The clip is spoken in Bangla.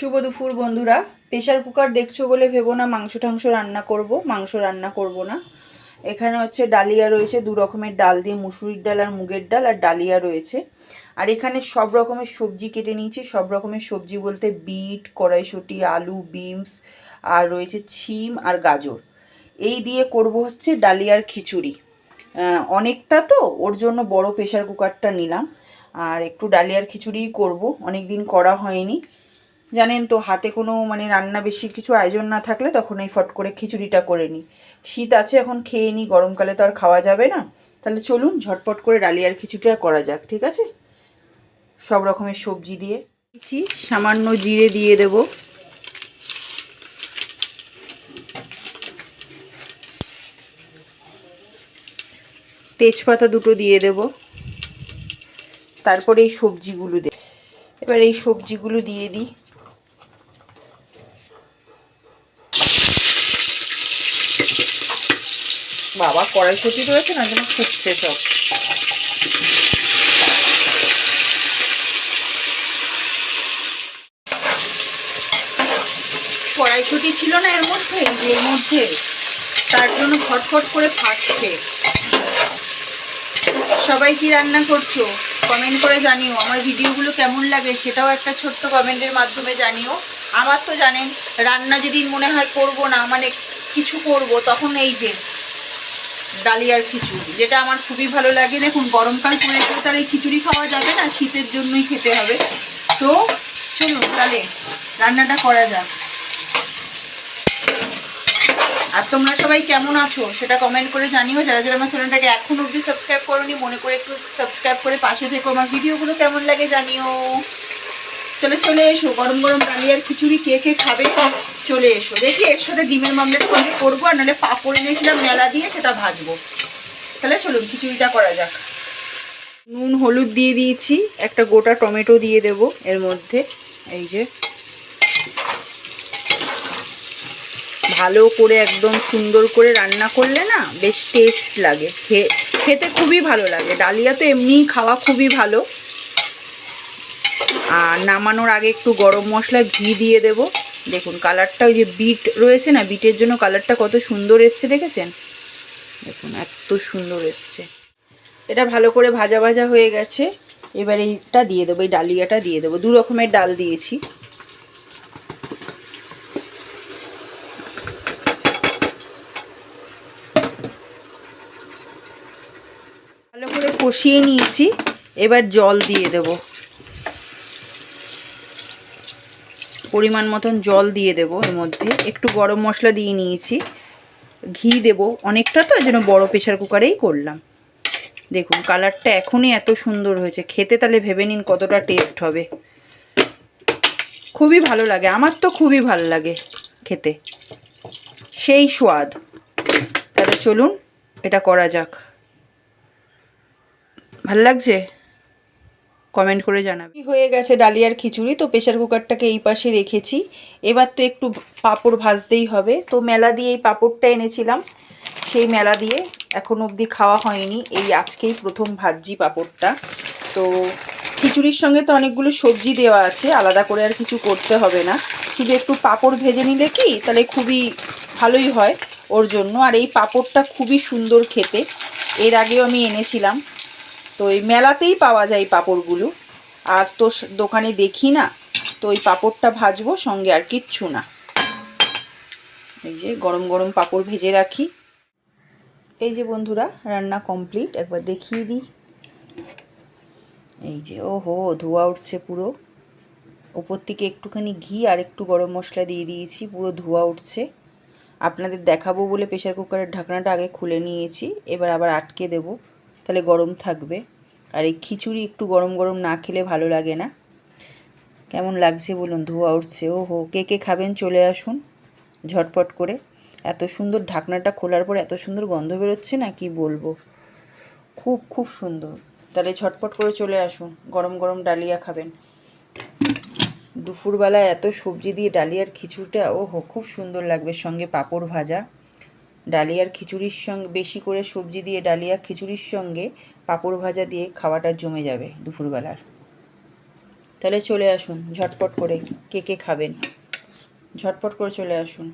শুভ দুপুর বন্ধুরা। প্রেশার কুকার দেখছো বলে ভেবো না মাংস টাংস রান্না করব। মাংস রান্না করব না। এখানে হচ্ছে ডালিয়া রয়েছে, দু রকমের ডাল দিয়ে, মুসুরির ডাল আর মুগের ডাল, আর ডালিয়া রয়েছে। আর এখানে সব রকমের সবজি কেটে নিয়েছি। সব রকমের সবজি বলতে বিট, কড়াইশুঁটি, আলু, বিনস, আর রয়েছে শিম আর গাজর। এই দিয়ে করব হচ্ছে ডালিয়ার খিচুড়ি। অনেকটা তো, ওর জন্য বড় প্রেশার কুকারটা নিলাম। আর একটু ডালিয়ার খিচুড়িই করব, অনেক দিন করা হয়নি। জানেন তো, হাতে কোনো রান্না বেশি কিছু আয়োজন না থাকলে তখন এই ফট করে খিচুড়িটা করে নিই। শীত আছে এখন, খেয়ে নিই, গরমকালে তো আর খাওয়া যাবে না। তাহলে চলুন ঝটপট করে ডালিয়ার খিচুড়িটা করা যাক। ঠিক আছে, সব রকমের সবজি দিয়ে দিচ্ছি। সামান্য জিরে দিয়ে দেব, তেজপাতা দুটো দিয়ে দেব, তারপরে এই সবজিগুলো দেব। এবার এই সবজিগুলো দিয়ে দিই। বাবা, কড়াইশুঁটি রয়েছে না, যেন ফুটছে সব। কড়াইশুঁটি ছিল না এর মধ্যে, তার জন্য ফটফট করে ফাটছে। সবাই কি রান্না করছো কমেন্ট করে জানিও। আমার ভিডিওগুলো কেমন লাগে সেটাও একটা ছোট্ট কমেন্টের মাধ্যমে জানিও। আমার তো জানেন, রান্না যেদিন মনে হয় করব না, কিছু করব, তখন এই যে ডালিয়ার খিচুড়ি, যেটা আমার খুবই ভালো লাগে। দেখুন, গরমকাল পরে কেউ তার এই খিচুড়ি খাওয়া যাবে না, শীতের জন্যই খেতে হবে। তো চলুন তাহলে রান্নাটা করা যাক। আর তোমরা সবাই কেমন আছো সেটা কমেন্ট করে জানিও। যারা যারা আমার চ্যানেলটাকে এখন অবধি সাবস্ক্রাইব করোনি, মনে করে একটু সাবস্ক্রাইব করে পাশে থেকো। আমার ভিডিওগুলো কেমন লাগে জানিও। চলে এসো, গরম গরম ডালিয়ার খিচুড়ি কে কে খাবে চলে এসো। দেখি এর সাথে ডিমের মামলেট করবো, আর নাহলে পাঁপড় এনেছিলাম মেলা দিয়ে, সেটা ভাজবো। তাহলে চলুন খিচুড়িটা করা যাক। নুন হলুদ দিয়ে দিয়েছি, একটা গোটা টমেটো দিয়ে দেব এর মধ্যে। এই যে ভালো করে একদম সুন্দর করে রান্না করলে না বেশ টেস্ট লাগে, খেতে খুবই ভালো লাগে। ডালিয়া তো এমনিই খাওয়া খুবই ভালো। আর নামানোর আগে একটু গরম মশলা, ঘি দিয়ে দেব। দেখুন কালারটা, ওই যে বিট রয়েছে না, বিটের জন্য কালারটা কত সুন্দর এসছে, দেখেছেন? দেখুন এত সুন্দর এসছে। এটা ভালো করে ভাজা ভাজা হয়ে গেছে। এবার এইটা দিয়ে দেবো, এই ডালিয়াটা দিয়ে দেবো। দু রকমের ডাল দিয়েছি। ভালো করে কষিয়ে নিয়েছি। এবার জল দিয়ে দেব, পরিমাণ মতন জল দিয়ে দেব। এর মধ্যে একটু গরম মশলা দিয়ে নিয়েছি, ঘি দেব অনেকটা, তো এর জন্য বড় প্রেশার কুকারেই করলাম। দেখুন কালারটা এখনই এত সুন্দর হয়েছে, খেতে তাহলে ভেবে নিন কতটা টেস্ট হবে। খুবই ভালো লাগে, আমার তো খুবই ভালো লাগে খেতে, সেই স্বাদ। তাহলে চলুন এটা করা যাক। ভালো লাগছে? কমেন্ট করে জানাবে। হয়ে গেছে ডালিয়ার খিচুড়ি। তো প্রেশার কুকারটাকে এই পাশে রেখেছি। এবার তো একটু পাঁপড় ভাজতেই হবে। তো মেলা দিয়ে এই পাঁপড়টা এনেছিলাম, সেই মেলা দিয়ে এখন অবধি খাওয়া হয়নি, এই আজকেই প্রথম ভাজছি পাঁপড়টা। তো খিচুড়ির সঙ্গে তো অনেকগুলো সবজি দেওয়া আছে, আলাদা করে আর কিছু করতে হবে না। শুধু একটু পাঁপড় ভেজে নিলে কি তাহলে খুবই ভালোই হয় ওর জন্য। আর এই পাঁপড়টা খুবই সুন্দর খেতে, এর আগেও আমি এনেছিলাম। তো এই মেলাতেই পাওয়া যায় এই পাঁপড়গুলো, আর তো দোকানে দেখি না। তো ওই পাঁপড়টা ভাজবো, সঙ্গে আর কিচ্ছু না। এই যে গরম গরম পাঁপড় ভেজে রাখি। এই যে বন্ধুরা, রান্না কমপ্লিট, একবার দেখিয়ে দিই। এই যে ওহো, ধোঁয়া উঠছে পুরো। ওপর থেকে একটুখানি ঘি আর একটু গরম মশলা দিয়ে দিয়েছি, পুরো ধোঁয়া উঠছে। আপনাদের দেখাবো বলে প্রেশার কুকারের ঢাকনাটা আগে খুলে নিয়েছি, এবার আবার আটকে দেব, তাহলে গরম থাকবে। আর এই খিচুড়ি একটু গরম গরম না খেলে ভালো লাগে না। কেমন লাগছে বলুন, ধোঁয়া উঠছে। ওহো, কে কে খাবেন চলে আসুন ঝটপট করে। এত সুন্দর, ঢাকনাটা খোলার পর এত সুন্দর গন্ধ বেরোচ্ছে না, কি বলবো, খুব খুব সুন্দর। তাহলে ঝটপট করে চলে আসুন, গরম গরম ডালিয়া খাবেন। দুপুরবেলায় এত সবজি দিয়ে ডালিয়ার খিচুড়িটা, ওহো খুব সুন্দর লাগবে, সঙ্গে পাঁপড় ভাজা। ডালিয়ার খিচুড়ির সঙ্গে বেশি করে সবজি দিয়ে ডালিয়া খিচুড়ির সঙ্গে পাঁপড় ভাজা দিয়ে খাওয়াটা জমে যাবে দুপুরবেলার। তাহলে চলে আসুন ঝটপট করে, কে কে খাবেন ঝটপট করে চলে আসুন।